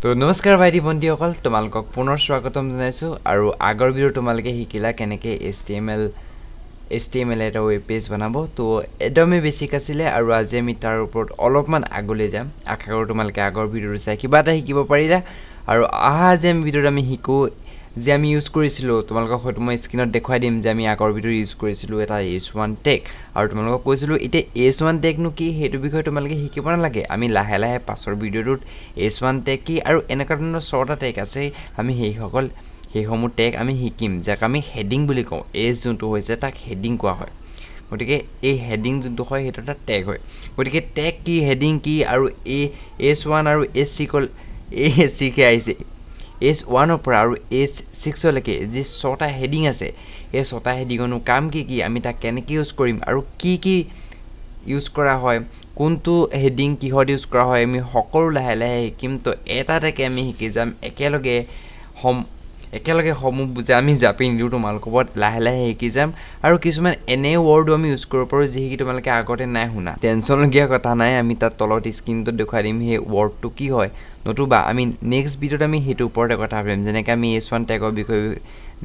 তো নমস্কাৰ ভাইটি ভণ্টিসকল, তোমালোকক পুনৰ স্বাগতম জনাইছোঁ। আৰু আগৰ ভিডিঅ' তোমালোকে শিকিলা কেনেকৈ HTML এটা ৱেব পেজ বনাব। তো একদমেই বেছিক আছিলে আৰু আজি আমি তাৰ ওপৰত অলপমান আগলৈ যাম। আশা কৰোঁ তোমালোকে আগৰ ভিডিঅ'টো চাই কিবা এটা শিকিব পাৰিলা। আৰু আজি আমি ভিডিঅ'ত আমি শিকোঁ যে আমি ইউজ কৰিছিলোঁ, তোমালোকক হয়তো মই স্ক্ৰীণত দেখুৱাই দিম যে আমি আগৰ ভিডিঅ'ত ইউজ কৰিছিলোঁ এটা H1 টেগ। আৰু তোমালোকক কৈছিলোঁ এতিয়া H1 টেগনো কি সেইটো বিষয়ে তোমালোকে শিকিব নালাগে। আমি লাহে লাহে পাছৰ ভিডিঅ'টোত H1 টেগ কি আৰু এনেকুৱা ধৰণৰ ছটা টেগ আছে, আমি সেইসমূহ টেগ আমি শিকিম, যাক আমি হেডিং বুলি কওঁ। যোনটো হৈছে তাক হেডিং কোৱা হয়। গতিকে এই হেডিং যোনটো হয় সেইটো এটা টেগ হয়। গতিকে টেগ কি, হেডিং কি, আৰু H1 আৰু H6 আহিছে H1ৰ পৰা আৰু H6লৈকে যি ছটা হেডিং আছে, এই ছটা হেডিঙৰনো কাম কি কি, আমি তাক কেনেকৈ ইউজ কৰিম আৰু কি কি ইউজ কৰা হয়, কোনটো হেডিং কিহত ইউজ কৰা হয়, আমি সকলো লাহে লাহে শিকিম। তো এটা এটাকৈ আমি শিকি যাম, একেলগে সমূহ বুজাই আমি জাপি নিদিওঁ, তোমালোকৰ ওপৰত লাহে লাহে শিকি যাম। আৰু কিছুমান এনে ৱৰ্ডো আমি ইউজ কৰিব পাৰোঁ যিখিনি তোমালোকে আগতে নাই শুনা। টেনশ্যনলগীয়া কথা নাই, আমি তাত তলত স্ক্ৰীণটোত দেখুৱাই দিম সেই ৱৰ্ডটো কি হয়। নতুবা আমি নেক্সট ভিডিঅ'ত আমি সেইটোৰ ওপৰতে কথা পাতিম, যেনেকৈ আমি H1 টেগৰ বিষয়ে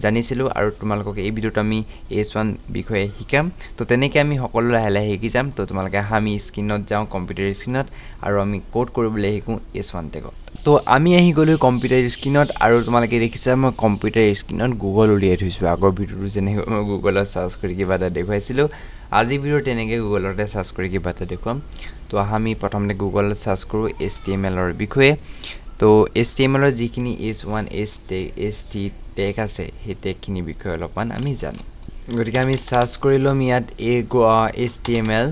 জানিছিলোঁ আৰু তোমালোকক এই ভিডিঅ'ত আমি H1 বিষয়ে শিকাম। তো তেনেকৈ আমি সকলো লাহে লাহে শিকি যাম। তো তোমালোকে আমি স্ক্ৰীণত যাওঁ, কম্পিউটাৰ স্ক্ৰীণত, আৰু আমি কোড কৰিবলৈ শিকোঁ H1 টেগত। তো আমি আহি গ'লোঁ কম্পিউটাৰ স্ক্ৰীণত, আৰু তোমালোকে দেখিছা মই কম্পিউটাৰ স্ক্ৰীণত গুগল উলিয়াই থৈছোঁ। আগৰ ভিডিঅ'টো যেনেকৈ মই গুগলত চাৰ্চ কৰি কিবা এটা দেখুৱাইছিলোঁ, আজি ভিডিঅ'ত তেনেকৈ গুগলতে চাৰ্চ কৰি কিবা এটা দেখুৱাম। তো আমি প্ৰথমতে গুগলত চাৰ্চ কৰোঁ HTMLৰ বিষয়ে। তো HTMLৰ যিখিনি H1 HT টেগ আছে, সেই টেগখিনিৰ বিষয়ে অলপমান আমি জানো। গতিকে আমি চাৰ্চ কৰি ল'ম ইয়াত HTML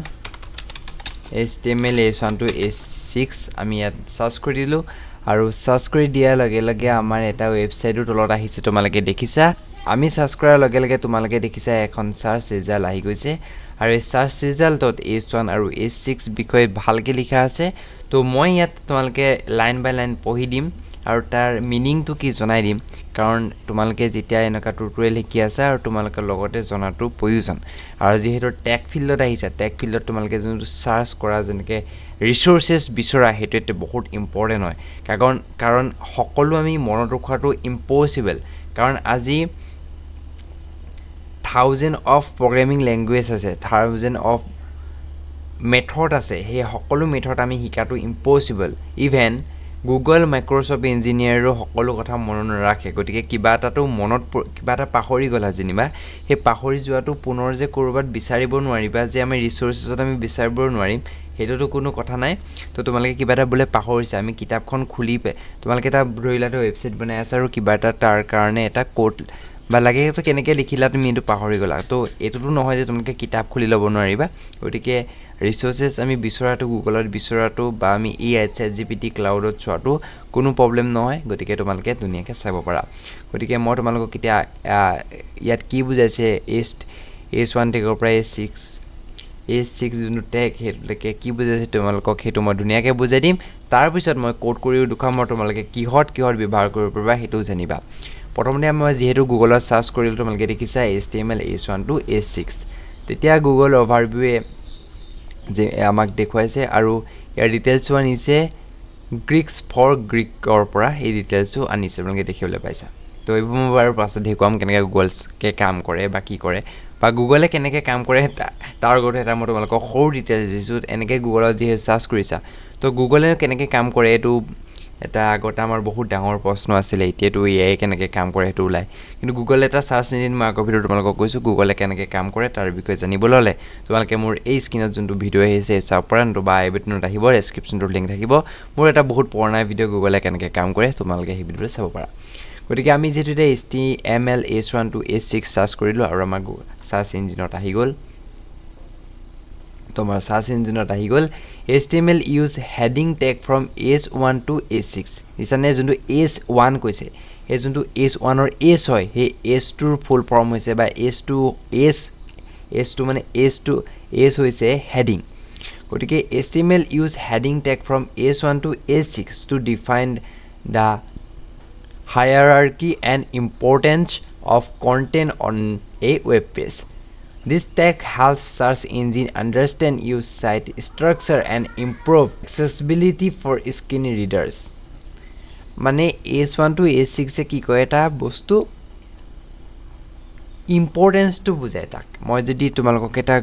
H1 to H6 আমি ইয়াত চাৰ্চ কৰি দিলোঁ। আৰু চাৰ্চ কৰি দিয়াৰ লগে লগে আমাৰ এটা ৱেবছাইটো তলত আহিছে, তোমালোকে দেখিছা। আমি চাৰ্চ কৰাৰ লগে লগে তোমালোকে দেখিছা এখন চাৰ্চ ৰিজাল্ট আহি গৈছে। আৰু এই চাৰ্চ ৰিজাল্টত H1 আৰু H6 বিষয়ে ভালকৈ লিখা আছে। তো মই ইয়াত তোমালোকে লাইন বাই লাইন পঢ়ি দিম আৰু তাৰ মিনিংটো কি জনাই দিম, কাৰণ তোমালোকে যেতিয়া এনেকুৱা টিউটৰিয়েল শিকি আছা আৰু তোমালোকে লগতে জনাটো প্ৰয়োজন। আৰু যিহেতু টেগ ফিল্ডত আহিছে, টেগ ফিল্ডত তোমালোকে যোনটো চাৰ্চ কৰা, যেনেকৈ ৰিচোৰ্চেছ বিচৰা, সেইটো এটা বহুত ইম্পৰ্টেণ্ট হয়। কাৰণ সকলো আমি মনত ৰখাটো ইম্পচিবল, কাৰণ আজি 1000 অফ প্ৰগ্ৰেমিং লেংগুৱেজ আছে, 1000 অফ মেথড আছে। সেই সকলো মেথড আমি শিকাটো ইম্পচিবল। ইভেন গুগল, মাইক্ৰ'ছফ্ট ইঞ্জিনিয়াৰো সকলো কথা মনত নাৰাখে। গতিকে কিবা এটা পাহৰি গ'লা যেনিবা, সেই পাহৰি যোৱাটো পুনৰ যে ক'ৰবাত বিচাৰিব নোৱাৰিবা, যে আমি ৰিচোৰ্চেছত আমি বিচাৰিব নোৱাৰিম, সেইটোতো কোনো কথা নাই। তো তোমালোকে কিবা এটা বোলে পাহৰিছা, আমি কিতাপখন খুলি তোমালোকে এটা ধৰি লোৱা ৱেবছাইট বনাই আছা আৰু কিবা এটা তাৰ কাৰণে এটা কোড বা লাগে, কেনেকৈ লিখিলা তুমি এইটো পাহৰি গ'লা। তো এইটোতো নহয় যে তোমালোকে কিতাপ খুলি ল'ব নোৱাৰিবা। গতিকে ৰিচোৰ্চেছ আমি বিচৰাটো, গুগলত বিচৰাটো, বা আমি ChatGPT ক্লাউডত চোৱাটো কোনো প্ৰব্লেম নহয়। গতিকে তোমালোকে ধুনীয়াকৈ চাব পাৰা। গতিকে মই তোমালোকক এতিয়া ইয়াত কি বুজাইছে H1 টেগৰ পৰা H6 যোনটো টেগ, সেইটোলৈকে কি বুজাইছে তোমালোকক সেইটো মই ধুনীয়াকৈ বুজাই দিম। তাৰপিছত মই কোড কৰিও দেখুৱাম আৰু তোমালোকে কিহত ব্যৱহাৰ কৰিব পাৰিবা সেইটোও জানিবা। প্ৰথমতে মই যিহেতু গুগলত চাৰ্চ কৰিলোঁ, তোমালোকে দেখিছা HTML H1 to H6। তেতিয়া গুগল অভাৰভিউৱে যে আমাক দেখুৱাইছে, আৰু ইয়াৰ ডিটেইলছো আনিছে গ্ৰীকৰ পৰা এই ডিটেইলছো আনিছে, তোমালোকে দেখিবলৈ পাইছা। তো এইবোৰ মই বাৰু পাছত দেখুৱাম কেনেকৈ গুগলকে কাম কৰে বা কি কৰে, বা গুগলে কেনেকৈ কাম কৰে তাৰ আগতে এটা মই তোমালোকক সৰু ডিটেইলছ দিছোঁ। এনেকৈ গুগলত যিহেতু চাৰ্চ কৰিছা, তো গুগলে কেনেকৈ কাম কৰে এইটো এটা আগতে আমাৰ বহুত ডাঙৰ প্ৰশ্ন আছিলে। এতিয়াতো AI কেনেকৈ কাম কৰে সেইটো ওলায়, কিন্তু গুগলে এটা চাৰ্চ ইঞ্জিন। মই আগৰ ভিডিঅ'ত তোমালোকক কৈছোঁ গুগলে কেনেকৈ কাম কৰে তাৰ বিষয়ে জানিবলৈ হ'লে তোমালোকে মোৰ এই স্ক্ৰীণত যোনটো ভিডিঅ' আহিছে চাব পৰা, নতুবা আই বাটনত আহিব, ডেছক্ৰিপশ্যনটোত লিংক থাকিব। মোৰ এটা বহুত পুৰণা ভিডিঅ' গুগলে কেনেকৈ কাম কৰে, তোমালোকে সেই ভিডিঅ'টো চাব পাৰা। গতিকে আমি যিহেতু এতিয়া HTML H1 to H6 search কৰিলোঁ আৰু আমাৰ চাৰ্চ ইঞ্জিনত আহি গ'ল। তোমাৰ চাৰ্চ ইঞ্জিনত আহি গ'ল HTML use heading tag from H1 to H6। নিচানে যোনটো H1 কৈছে, সেই যোনটো H1ৰ H হয়, সেই H2ৰ ফুল ফৰ্ম হৈছে, বা H2 মানে H হৈছে হেডিং। গতিকে HTML use heading tag from H1 to H6 to define the hierarchy and importance of content on a web page. This tag helps search engine understand your site structure and improve accessibility for screen readers. মানে S1 to S6 এ কি কয় এটা বস্তু ইম্পৰ্টেন্সটো বুজায় তাক মই যদি তোমালোকক এটা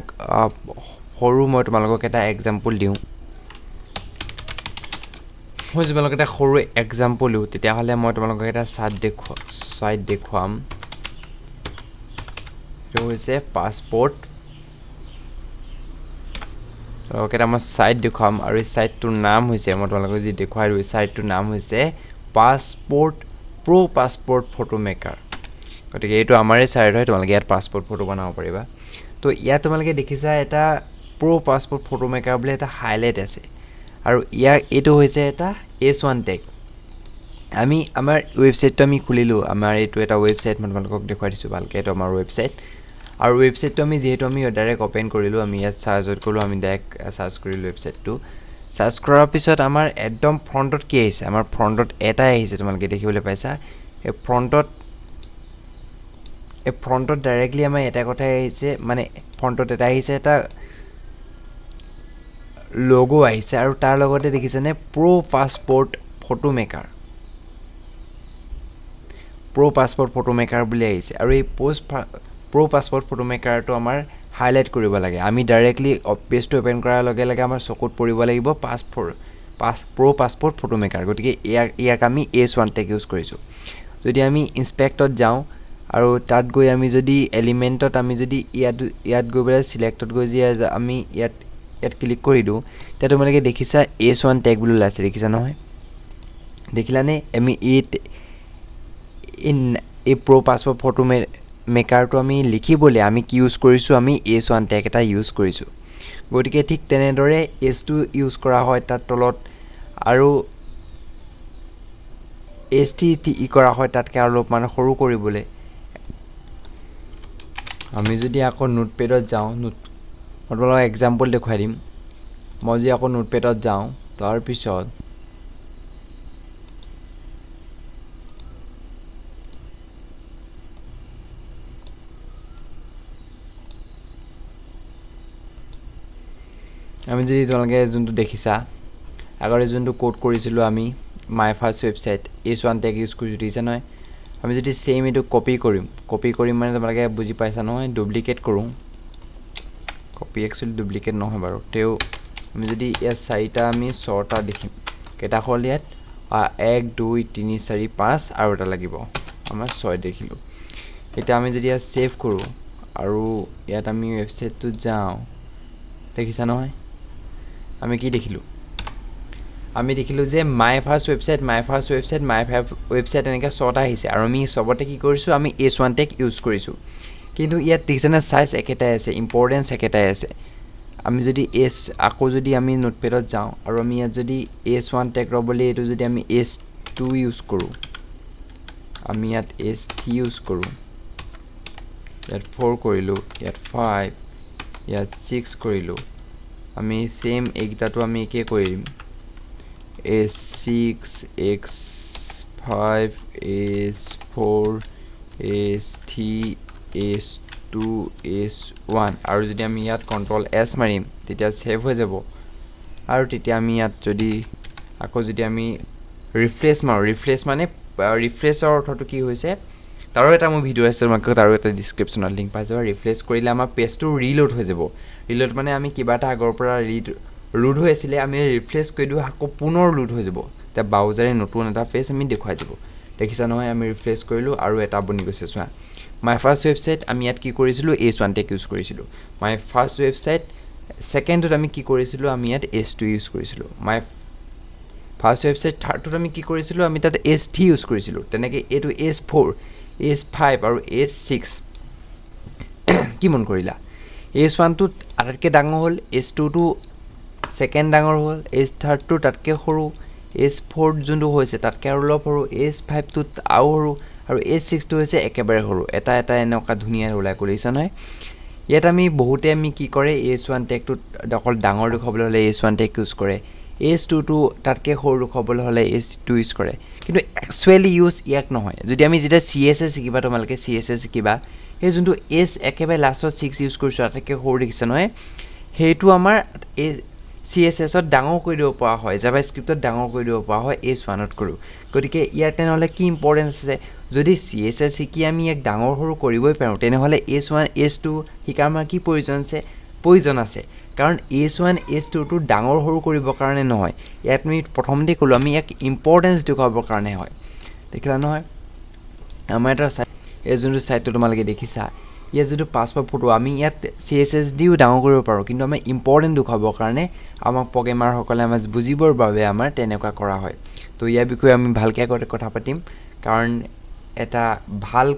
সৰু মই তোমালোকক এটা এক্সাম্পল দিওঁ মই তোমালোকক এটা সৰু এক্সাম্পল দিওঁ তেতিয়াহ'লে মই তোমালোকক এটা চাইট দেখুৱাম এইটো হৈছে পাছপোৰ্ট তোমালোকক এটা মই চাইট দেখুৱাম আৰু এই চাইটটোৰ নাম হৈছে মই তোমালোকক যি দেখুৱাই দিওঁ চাইটটোৰ নাম হৈছে পাছপোৰ্ট প্ৰ' পাছপোৰ্ট ফটো মেকাৰ গতিকে এইটো আমাৰে চাইট হয় তোমালোকে ইয়াত পাছপোৰ্ট ফটো বনাব পাৰিবা তো ইয়াত তোমালোকে দেখিছা এটা প্ৰ' পাছপোৰ্ট ফটো মেকাৰ বুলি এটা হাইলাইট আছে আৰু ইয়াৰ এইটো হৈছে এটা S1 টেগ আমি আমাৰ ৱেবছাইটটো আমি খুলিলোঁ আমাৰ এইটো এটা ৱেবছাইট মই তোমালোকক দেখুৱাই দিছোঁ ভালকৈ এইটো আমাৰ ৱেবছাইট আৰু ৱেবছাইটটো আমি যিহেতু আমি ডাইৰেক্ট অপেন কৰিলোঁ আমি ইয়াত চাৰ্চত গ'লোঁ আমি ডাইৰেক্ট চাৰ্চ কৰিলোঁ ৱেবছাইটটো চাৰ্চ কৰাৰ পিছত আমাৰ একদম ফ্ৰণ্টত কি আহিছে আমাৰ ফ্ৰণ্টত এটাই আহিছে তোমালোকে দেখিবলৈ পাইছা এই ফ্ৰণ্টত ডাইৰেক্টলি আমাৰ এটা কথাই আহিছে মানে ফ্ৰণ্টত এটা আহিছে এটা লোগো আহিছে আৰু তাৰ লগতে দেখিছেনে প্ৰ' পাছপোৰ্ট ফটো মেকাৰ বুলি আহিছে আৰু এই প্ৰ' পাছপোৰ্ট ফটো মেকাৰটো আমাৰ হাইলাইট কৰিব লাগে আমি ডাইৰেক্টলি পেজটো অপেন কৰাৰ লগে লগে আমাৰ চকুত পৰিব লাগিব প্ৰ' পাছপোৰ্ট ফটো মেকাৰ গতিকে ইয়াক আমি S1 টেগ ইউজ কৰিছোঁ যদি আমি ইনস্পেক্টত যাওঁ আৰু তাত গৈ আমি যদি এলিমেণ্টত আমি যদি ইয়াত গৈ পেলাই চিলেক্টত গৈ যে আমি ইয়াত ক্লিক কৰি দিওঁ তেতিয়া তোমালোকে দেখিছা S1 টেগ বুলি ওলাইছে দেখিছা নহয় দেখিলানে আমি এই প্ৰ' পাছপোৰ্ট ফটো মেকাৰটো আমি লিখিবলৈ আমি কি ইউজ কৰিছোঁ আমি S1 টেগ এটা ইউজ কৰিছোঁ গতিকে ঠিক তেনেদৰে S2 ইউজ কৰা হয় তাত তলত আৰু ST কৰা হয় তাতকৈ অলপমান সৰু কৰিবলৈ আমি যদি আকৌ নোটপেডত যাওঁ মই তোমালোকক এক্সাম্পল দেখুৱাই দিম মই যদি আকৌ নোটপেডত যাওঁ তাৰপিছত আমি যদি তোমালোকে যোনটো দেখিছা আগতে যোনটো কোড কৰিছিলোঁ আমি my first website S1 tag use কৰিছোঁ দেখিছা নহয় আমি যদি সেম এইটো কপি কৰিম মানে তোমালোকে বুজি পাইছা নহয় ডুপ্লিকেট কৰোঁ কপি একচুৱেলি ডুপ্লিকেট নহয় বাৰু তেও আমি যদি ইয়াত চাৰিটা আমি ছটা দেখিম কেইটা হ'ল ইয়াত 1 2 3 4 5 আৰু এটা লাগিব আমাৰ 6 দেখিলোঁ এতিয়া আমি যদি ইয়াত সেভ কৰোঁ আৰু ইয়াত আমি ৱেবছাইটটোত যাওঁ দেখিছা নহয় আমি কি দেখিলোঁ আমি দেখিলোঁ যে মাই ফাৰ্ষ্ট ৱেবছাইট এনেকৈ ছটা আহিছে আৰু আমি চবতে কি কৰিছোঁ আমি S1 টেগ ইউজ কৰিছোঁ কিন্তু ইয়াত দেখিছেনে চাইজ একেটাই আছে ইম্পৰ্টেঞ্চ একেটাই আছে আমি যদি আকৌ যদি আমি নোটপেডত যাওঁ আৰু আমি ইয়াত যদি S1 টেগ ল'বলৈ এইটো যদি আমি S2 ইউজ কৰোঁ আমি ইয়াত S3 ইউজ কৰোঁ ইয়াত 4 কৰিলোঁ ইয়াত 5 ইয়াত 6 কৰিলোঁ আমি সেম এইকেইটাটো আমি একে কৰিম S6 X5 S4 S3 S2 S1 আৰু যদি আমি ইয়াত Ctrl S মাৰিম তেতিয়া সেভ হৈ যাব আৰু তেতিয়া আমি ইয়াত যদি আকৌ যদি আমি ৰিফ্ৰেছ মাৰোঁ ৰিফ্ৰেছৰ অৰ্থটো কি হৈছে তাৰো এটা মোৰ ভিডিঅ' আছে তোমালোকে তাৰো এটা ডিছক্ৰিপশ্যনত লিংক পাই যাবা ৰিফ্ৰেছ কৰিলে আমাৰ পেজটো ৰিলোড হৈ যাব ৰিলোড মানে আমি কিবা এটা আগৰ পৰা লোড হৈ আছিলে আমি ৰিফ্ৰেছ কৰি দিওঁ আকৌ পুনৰ লোড হৈ যাব তেতিয়া ব্ৰাউজাৰে নতুন এটা পেজ আমি দেখুৱাই দিব দেখিছা নহয় আমি ৰিফ্ৰেছ কৰিলোঁ আৰু এটা বনি গৈছে চোৱা মাই ফাৰ্ষ্ট ৱেবছাইট আমি ইয়াত কি কৰিছিলোঁ S1 টেগ ইউজ কৰিছিলোঁ মাই ফাৰ্ষ্ট ৱেবছাইট ছেকেণ্ডত আমি কি কৰিছিলোঁ আমি ইয়াত S2 ইউজ কৰিছিলোঁ মাই ফাৰ্ষ্ট ৱেবছাইট থাৰ্ডটোত আমি কি কৰিছিলোঁ আমি তাত S3 ইউজ কৰিছিলোঁ তেনেকৈ এইটো S4 S5 আৰু S6 কি মন কৰিলা S1টো আটাইতকৈ ডাঙৰ হ'ল S2টো ছেকেণ্ড ডাঙৰ হ'ল S3টো তাতকৈ সৰু S4 যোনটো হৈছে তাতকৈ আৰু অলপ সৰু S5টো আৰু সৰু আৰু S6টো হৈছে একেবাৰে সৰু এটা এনেকুৱা ধুনীয়া ওলাই কৰিছা নহয় ইয়াত আমি বহুতে আমি কি কৰে S1 টেগটোত অকল ডাঙৰ দেখুৱাবলৈ হ'লে S1 টেগ ইউজ কৰে S2টো তাতকৈ সৰু দেখুৱাবলৈ হ'লে S2 ইউজ কৰে কিন্তু একচুৱেলি ইউজ ইয়াক নহয় যদি আমি যেতিয়া CSS শিকিবা তোমালোকে CSS শিকিবা সেই যোনটো S একেবাৰে লাষ্টত 6 ইউজ কৰিছোঁ আটাইতকৈ সৰু দেখিছে নহয় সেইটো আমাৰ CSSত ডাঙৰ কৰি দিব পৰা হয়, জাভাস্ক্ৰিপ্টত ডাঙৰ কৰি দিব পৰা হয় S1ত কৰোঁ। গতিকে ইয়াৰ তেনেহ'লে কি ইম্পৰ্টেঞ্চ আছে? যদি CSS শিকি আমি ইয়াক ডাঙৰ সৰু কৰিবই পাৰোঁ, তেনেহ'লে S1 S2 শিকাৰ আমাৰ কি প্ৰয়োজন আছে? কাৰণ S1 S2টো ডাঙৰ সৰু কৰিবৰ কাৰণে নহয়, ইয়াত আমি প্ৰথমতে ক'লোঁ আমি ইয়াক ইম্পৰ্টেঞ্চ দেখুৱাবৰ কাৰণে হয়। দেখিলা নহয়? আমাৰ এটা এই যোনটো ছাইটটো তোমালোকে দেখিছা, ইয়াত যিটো পাছপৰ্ট ফটো আমি ইয়াত CSS দিও ডাঙৰ কৰিব পাৰোঁ, কিন্তু আমাৰ ইম্পৰ্টেণ্ট দেখুৱাবৰ কাৰণে আমাক প্ৰগ্ৰেমাৰসকলে আমাক বুজিবৰ বাবে আমাৰ তেনেকুৱা কৰা হয়। তো ইয়াৰ বিষয়ে আমি ভালকৈ আগতে কথা পাতিম, কাৰণ এটা ভাল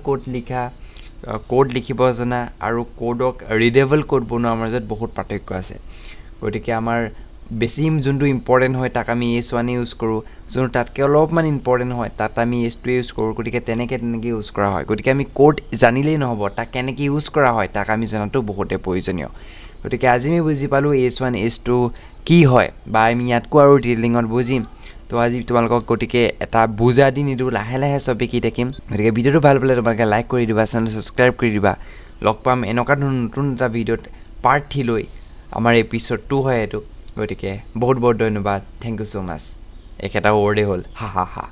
কোড লিখিব জনা আৰু কোডক ৰিডেবল কোড বনোৱাৰ মাজত বহুত পাৰ্থক্য আছে। গতিকে আমাৰ বেছি যোনটো ইম্পৰ্টেণ্ট হয় তাক আমি S1 ইউজ কৰোঁ, যোনটো তাতকৈ অলপমান ইম্পৰ্টেণ্ট হয় তাত আমি S2 ইউজ কৰোঁ। গতিকে তেনেকৈ ইউজ কৰা হয়। গতিকে আমি কোড জানিলেই নহ'ব, তাক কেনেকৈ ইউজ কৰা হয় তাক আমি জনাটো বহুতেই প্ৰয়োজনীয়। গতিকে আজি আমি বুজি পালোঁ S1 S2 কি হয়, বা আমি ইয়াতকৈ আৰু ডিটেইলিঙত বুজিম। তো আজি তোমালোকক গতিকে এটা বুজা দি নিদিওঁ, লাহে লাহে চব শিকি থাকিম। গতিকে ভিডিঅ'টো ভাল পালে তোমালোকে লাইক কৰি দিবা, চেনেলটো ছাবস্ক্ৰাইব কৰি দিবা। লগ পাম এনেকুৱা নতুন এটা ভিডিঅ'ত পাৰ্ট 3 লৈ। আমাৰ এপিছ'ড 2 হয় এইটো। গতিকে বহুত বহুত ধন্যবাদ, থেংক ইউ ছ' মাছ। একেটা ৱৰ্ডেই হ'ল, হা হা হা।